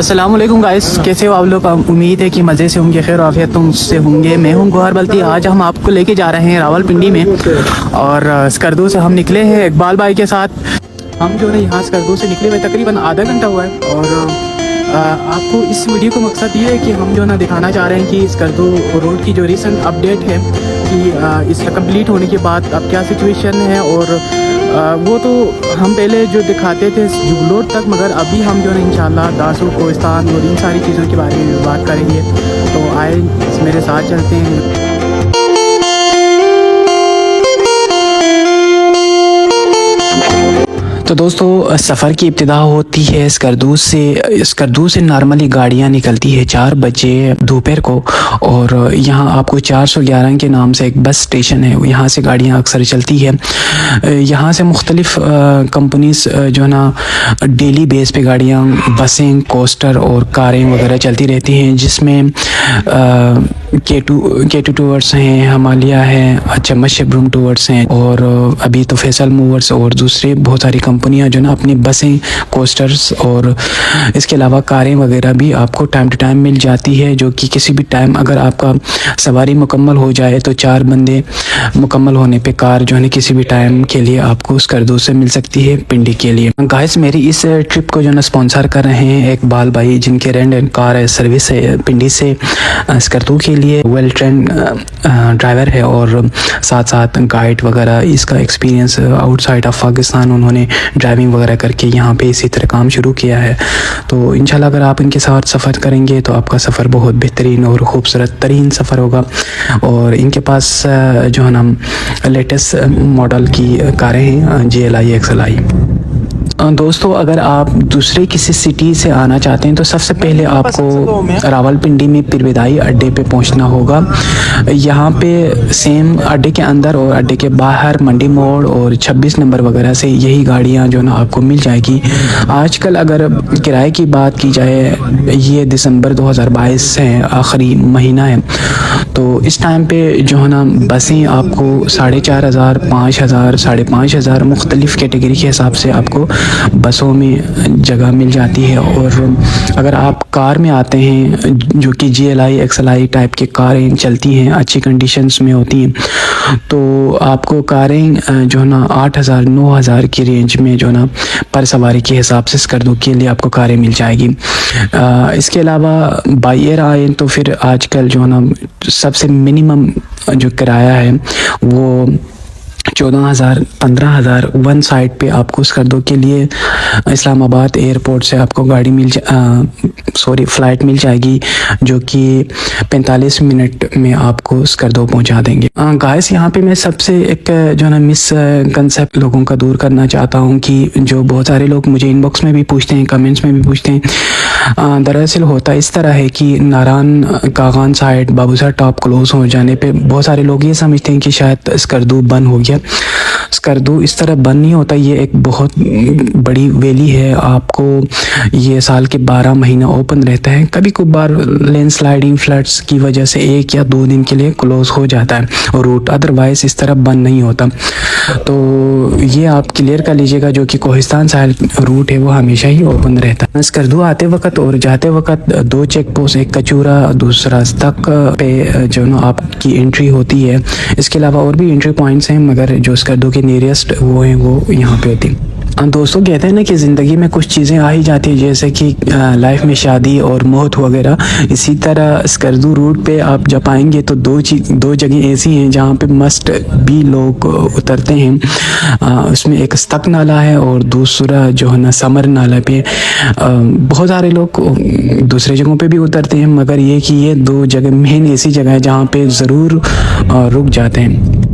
अस्सलाम वालेकुम गाइस, कैसे हो आप लोग। उम्मीद है कि मज़े से होंगे, खैर आफियत तुमसे होंगे। मैं हूं गौहर बल्ती। आज हम आपको लेके जा रहे हैं रावलपिंडी में और स्कर्दू से हम निकले हैं इकबाल भाई के साथ। हम जो है यहाँ स्कर्दू से निकले हुए तकरीबन आधा घंटा हुआ है और आपको इस वीडियो का मकसद ये है कि हम जो ना दिखाना चाह रहे हैं कि स्कर्दू रोड की जो रिसेंट अपडेट है कि इसका कंप्लीट होने के बाद अब क्या सिचुएशन है। और वो तो हम पहले जो दिखाते थे जुगलोर तक, मगर अभी हम जो है इंशाल्लाह दासू कोहिस्तान और इन सारी चीज़ों के बारे में बात करेंगे। तो आए मेरे साथ चलते हैं। तो दोस्तों, सफ़र की इब्तिदा होती है स्कर्दू से नॉर्मली गाड़ियाँ निकलती है 4 बजे दोपहर को। और यहाँ आपको 411 के नाम से एक बस स्टेशन है, यहाँ से गाड़ियाँ अक्सर चलती है। यहाँ से मुख्तलिफ़ कंपनीज जो है ना डेली बेस पे गाड़ियाँ, बसें, कोस्टर और कारें वगैरह चलती रहती हैं, जिसमें K2 टूवर्स हैं, हिमालय है, अच्छा मशब्रूम टूवर्स हैं और अभी तो फैसल मूवर्स और दूसरे बहुत सारी कंपनियां जो ना अपनी बसें, कोस्टर्स और इसके अलावा कारें वगैरह भी आपको टाइम टू टाइम मिल जाती है। जो कि किसी भी टाइम अगर आपका सवारी मुकम्मल हो जाए तो 4 बंदे मुकम्मल होने पे कार जो है किसी भी टाइम के लिए आपको स्कर्दू से मिल सकती है पिंडी के लिए। गाइस, मेरी इस ट्रिप को जो ना स्पॉन्सर कर रहे हैं इकबाल भाई, जिनके रेंट एंड कार सर्विस है पिंडी से स्कर्दू के लिए। वेल ट्रेंड ड्राइवर है और साथ साथ गाइड वगैरह। इसका एक्सपीरियंस आउटसाइड ऑफ पाकिस्तान उन्होंने ड्राइविंग वगैरह करके यहाँ पे इसी तरह काम शुरू किया है। तो इंशाल्लाह अगर आप इनके साथ सफ़र करेंगे तो आपका सफ़र बहुत बेहतरीन और ख़ूबसूरत तरीन सफ़र होगा। और इनके पास जो है ना लेटेस्ट मॉडल की कारें हैं, GLI XLI। दोस्तों, अगर आप दूसरे किसी सिटी से आना चाहते हैं तो सबसे पहले आपको रावलपिंडी में पिरविदाई अड्डे पे पहुंचना होगा। यहाँ पे सेम अड्डे के अंदर और अड्डे के बाहर मंडी मोड़ और 26 नंबर वगैरह से यही गाड़ियाँ जो ना आपको मिल जाएगी। आजकल अगर किराए की बात की जाए, ये दिसंबर 2022 है, आखिरी महीना है, तो इस टाइम पे जो है ना बसें आपको 4,500, 5,000, 5,500 मुख्तलिफ़ कैटेगरी के हिसाब से आपको बसों में जगह मिल जाती है। और अगर आप कार में आते हैं, जो कि GLI XLI टाइप की कारें चलती हैं, अच्छी कंडीशंस में होती हैं, तो आपको कारें जो है ना 8,000, 9,000 की रेंज में जो है ना पर सवारी के हिसाब से स्कर्दू के लिए आपको कारें मिल जाएगी। इसके अलावा बाई एयर आए तो फिर आजकल जो है ना सबसे मिनिमम जो किराया है वो 14,000, 15,000 वन साइड पे आपको स्कर्दू के लिए इस्लामाबाद एयरपोर्ट से आपको फ़्लाइट मिल जाएगी, जो कि 45 मिनट में आपको स्कर्दू पहुंचा देंगे। गाइस, यहाँ पे मैं सबसे एक जो है ना मिस कंसेप्ट लोगों का दूर करना चाहता हूँ कि जो बहुत सारे लोग मुझे इनबॉक्स में भी पूछते हैं, कमेंट्स में भी पूछते हैं। दरअसल होता इस तरह है कि Naran Kaghan side Babusar top close हो जाने पे बहुत सारे लोग ये समझते हैं कि शायद स्कर्दू बंद हो गया। स्कर्दू इस तरह बंद नहीं होता। ये एक बहुत बड़ी वैली है, आपको ये साल के 12 महीना ओपन रहता है। कभी कभार लैंडस्लाइडिंग फ्लड्स की वजह से 1 या 2 दिन के लिए क्लोज हो जाता है और रूट, अदरवाइज इस तरह बंद नहीं होता। तो ये आप क्लियर कर लीजिएगा, जो कि कोहिस्तान साइड रूट है वो हमेशा ही ओपन रहता है। स्कर्दू आते वक्त और जाते वक्त 2 चेक पोस्ट, एक कचूरा, दूसरा तक पे जो ना आपकी एंट्री होती है। इसके अलावा और भी एंट्री पॉइंट्स हैं, मगर जो स्कर्दू के नियरेस्ट वो हैं वो यहाँ पे होती हैं। दोस्तों, कहते हैं ना कि ज़िंदगी में कुछ चीज़ें आ ही जाती है, जैसे कि लाइफ में शादी और मौत वगैरह। इसी तरह स्कर्दू रूट पे आप जब आएंगे तो 2 जगह ऐसी हैं जहाँ पे मस्ट भी लोग उतरते हैं। उसमें एक स्तक नाला है और दूसरा जो है ना समर नाला पे। बहुत सारे लोग दूसरे जगहों पे भी उतरते हैं, मगर ये कि ये 2 जगह मेन ऐसी जगह है जहाँ पे ज़रूर रुक जाते हैं।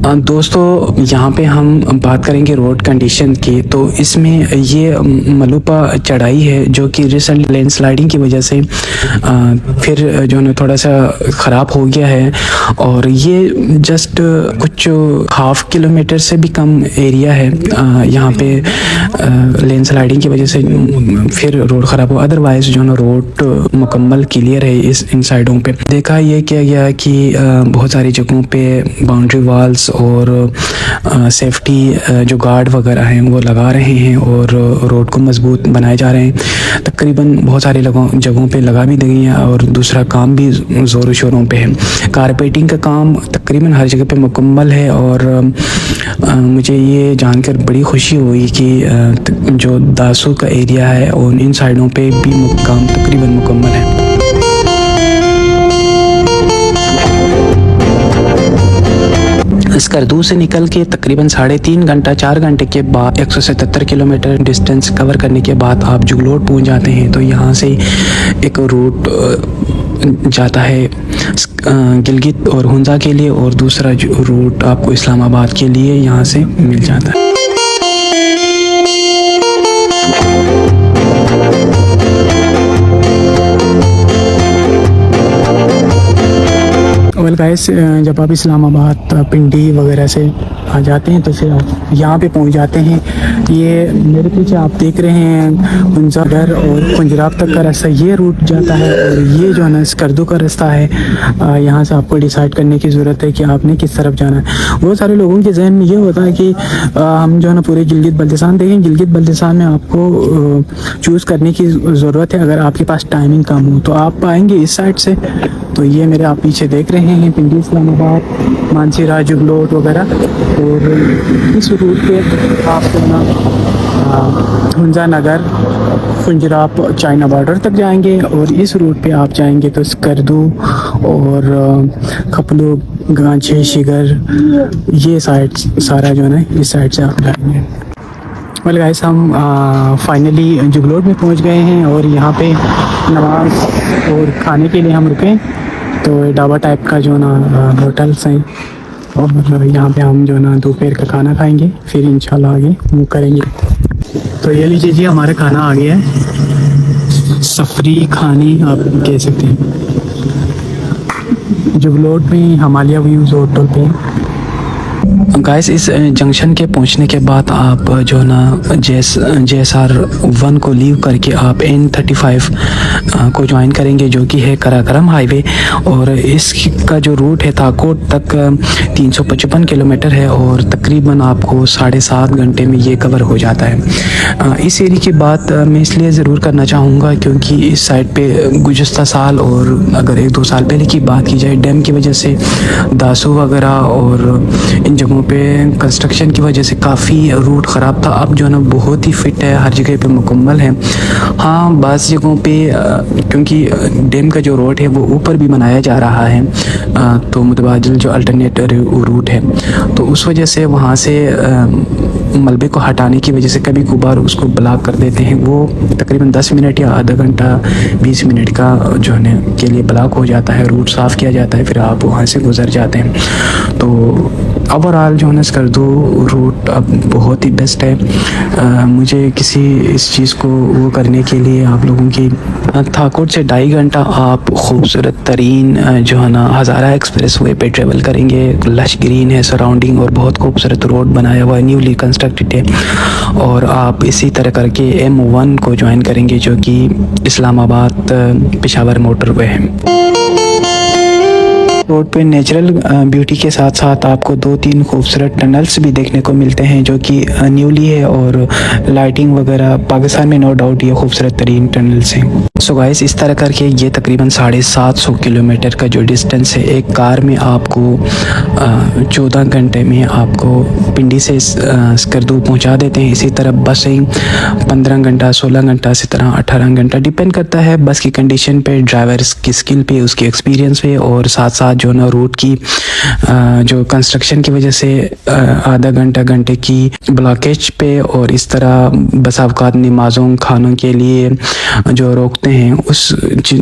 दोस्तों, यहाँ पे हम बात करेंगे रोड कंडीशन की। तो इसमें ये मलूपा चढ़ाई है, जो कि रिसेंट लैंडस्लाइडिंग की वजह से फिर जो है थोड़ा सा ख़राब हो गया है। और ये जस्ट कुछ 1/2 किलोमीटर से भी कम एरिया है यहाँ पे लैंडस्लाइडिंग की वजह से फिर रोड ख़राब हो। अदरवाइज़ जो है रोड मुकम्मल क्लियर है इन साइडों पे। देखा ये किया गया कि बहुत सारी जगहों पे बाउंड्री वाल्स और सेफ्टी जो गार्ड वगैरह हैं वो लगा रहे हैं और रोड को मजबूत बनाए जा रहे हैं। तकरीबन बहुत सारे जगहों पे लगा भी दी है और दूसरा काम भी ज़ोरों शोरों पे है। कारपेटिंग का काम तकरीबन हर जगह पे मुकम्मल है और मुझे ये जानकर बड़ी खुशी हुई कि जो दासू का एरिया है और इन साइडों पे भी काम तकरीबन मुकम्मल है। स्कर्दू से निकल के तकरीबन 3.5 घंटा 4 घंटे के बाद 177 किलोमीटर डिस्टेंस कवर करने के बाद आप जुगलोट पहुंच जाते हैं। तो यहाँ से एक रूट जाता है गिलगित और हुंजा के लिए और दूसरा रूट आपको इस्लामाबाद के लिए यहाँ से मिल जाता है। वेल गाइस, जब आप इस्लामाबाद पिंडी वगैरह से आ जाते हैं तो फिर आप यहाँ पे पहुँच जाते हैं। ये मेरे पीछे आप देख रहे हैं हुंजागर और पंजराब तक का रास्ता ये रूट जाता है और ये जो है ना स्कर्दू का रास्ता है। यहाँ से आपको डिसाइड करने की ज़रूरत है कि आपने किस तरफ जाना है। बहुत सारे लोगों के जहन में ये होता है कि हम जो है ना पूरे गिलगित बल्तिस्तान देखें। गिलगित बल्तिस्तान में आपको चूज़ करने की ज़रूरत है। अगर आपके पास टाइमिंग कम हो तो आप आएँगे इस साइड से। तो ये मेरे आप पीछे देख रहे हैं पिंडी, इस्लामाबाद, मानसीरा, जुगलोट वगैरह। और इस रूट पे आप हुंजा नगर, पंजराब, चाइना बॉर्डर तक जाएंगे और इस रूट पे आप जाएंगे तो स्कर्दू और खपलू, गांचे, शिगर, ये साइड सारा जो है ना इस साइड से आप जाएंगे। वेल गाइस, हम फाइनली जुगलोट में पहुंच गए हैं और यहाँ पे नमाज और खाने के लिए हम रुके। तो ढाबा टाइप का जो ना होटल्स हैं और यहाँ पे हम जो ना दोपहर का खाना खाएंगे, फिर इंशाल्लाह आगे मूव करेंगे। तो ये लीजिए जी, हमारा खाना आ गया है। सफरी खानी आप कह सकते हैं। जुगलोट में हिमालय व्यूज़ होटल पे। गाइस, इस जंक्शन के पहुंचने के बाद आप जो ना JSR 1 को लीव करके आप N35 को ज्वाइन करेंगे जो कि है कराकरम हाईवे। और इसका जो रूट है ताकोट तक 355 किलोमीटर है और तकरीबन आपको 7.5 घंटे में ये कवर हो जाता है। इस एरिया की बात मैं इसलिए ज़रूर करना चाहूँगा क्योंकि इस साइड पे गुज़श्ता साल और अगर 1-2 साल पहले की बात की जाए, डैम की वजह से दासू वगैरह और इन जगहों पे कंस्ट्रक्शन की वजह से काफ़ी रूट ख़राब था। अब जो है ना बहुत ही फिट है, हर जगह पे मुकम्मल है। हाँ, बाज़ जगहों पे क्योंकि डैम का जो रोड है वो ऊपर भी बनाया जा रहा है, तो मुतबादिल जो अल्टरनेट रूट है, तो उस वजह से वहाँ से मलबे को हटाने की वजह से कभी कभार उसको ब्लॉक कर देते हैं। वो तकरीबन 10 मिनट या आधा घंटा 20 मिनट का जो है ना के लिए ब्लॉक हो जाता है, रूट साफ़ किया जाता है, फिर आप वहाँ से गुजर जाते हैं। तो ओवरऑल जो है ना स्कर्दू रूट अब बहुत ही बेस्ट है। मुझे इस चीज़ को वो करने के लिए आप लोगों की थाकोट से 2.5 घंटा आप खूबसूरत तरीन जो है ना हज़ारा एक्सप्रेस वे पे ट्रेवल करेंगे। लश ग्रीन है सराउंडिंग और बहुत खूबसूरत रोड बनाया हुआ है, न्यूली कंस्ट्रक्टेड है। और आप इसी तरह करके M1 को ज्वाइन करेंगे जो कि इस्लामाबाद पेशावर मोटरवे है। रोड पे नेचुरल ब्यूटी के साथ साथ आपको 2-3 खूबसूरत टनल्स भी देखने को मिलते हैं जो कि न्यूली है और लाइटिंग वगैरह पाकिस्तान में नो डाउट ये खूबसूरत तरीन टनल्स हैं। सो गाइस, इस तरह करके ये तकरीबन 750 किलोमीटर का जो डिस्टेंस है, एक कार में आपको 14 घंटे में आपको पिंडी से स्कर्दू पहुंचा देते हैं। इसी तरह बसें 15 घंटा 16 घंटा इसी तरह 18 घंटा, डिपेंड करता है बस की कंडीशन पे, ड्राइवर की स्किल पे, उसके एक्सपीरियंस पे और साथ साथ जो ना रूट की जो कंस्ट्रक्शन की वजह से आधा घंटे की ब्लॉकेज पे और इस तरह बस अवकात नमाज़ों खानों के लिए जो रोकते हैं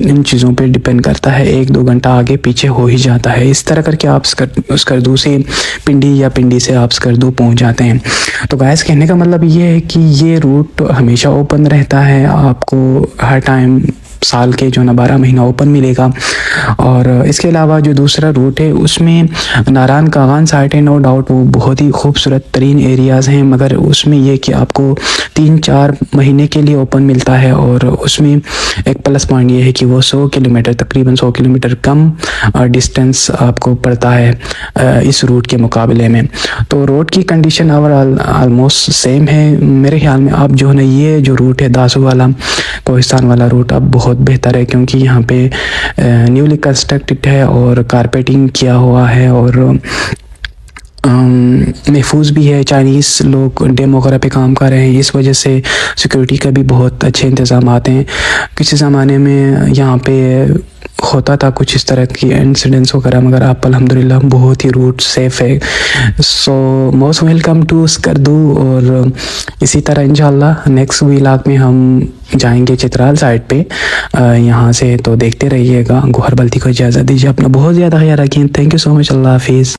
इन चीज़ों पे डिपेंड करता है। 1-2 घंटा आगे पीछे हो ही जाता है। इस तरह करके आप स्कर्दू से पिंडी या पिंडी से आप स्कर्दू पहुंच जाते हैं। तो गाइस, कहने का मतलब ये है कि ये रूट हमेशा ओपन रहता है, आपको हर टाइम साल के जो ना 12 महीना ओपन मिलेगा। और इसके अलावा जो दूसरा रूट है उसमें नारायण कागान साइट है, नो डाउट वो बहुत ही खूबसूरत तरीन एरियाज़ हैं, मगर उसमें ये कि आपको 3-4 महीने के लिए ओपन मिलता है। और उसमें एक प्लस पॉइंट ये है कि वो 100 किलोमीटर, तकरीबन 100 किलोमीटर कम डिस्टेंस आपको पड़ता है इस रूट के मुकाबले में। तो रोड की कंडीशन ओवरऑल ऑलमोस्ट सेम है मेरे ख्याल में। आप जो है ना ये जो रूट है दासू वाला, कोहिस्तान वाला रूट अब बहुत बेहतर है, क्योंकि यहाँ पे न्यूली कंस्ट्रक्टेड है और कारपेटिंग किया हुआ है और महफूज भी है। चाइनीज़ लोग डैम वगैरह पे काम कर रहे हैं, इस वजह से सिक्योरिटी का भी बहुत अच्छे इंतज़ाम आते हैं। किसी ज़माने में यहाँ पे होता था कुछ इस तरह की इंसिडेंट्स वगैरह, मगर आप अल्हम्दुलिल्लाह बहुत ही रूट सेफ़ है। So most welcome to Skardu. और इसी तरह इंशाल्लाह नेक्स्ट व्लॉग में हम जाएंगे चित्राल साइड पे यहाँ से, तो देखते रहिएगा। गौहर बल्ती को इजाज़त दीजिए, अपना बहुत ज़्यादा ख्याल रखिए। थैंक यू सो मच, अल्लाह हाफिज़।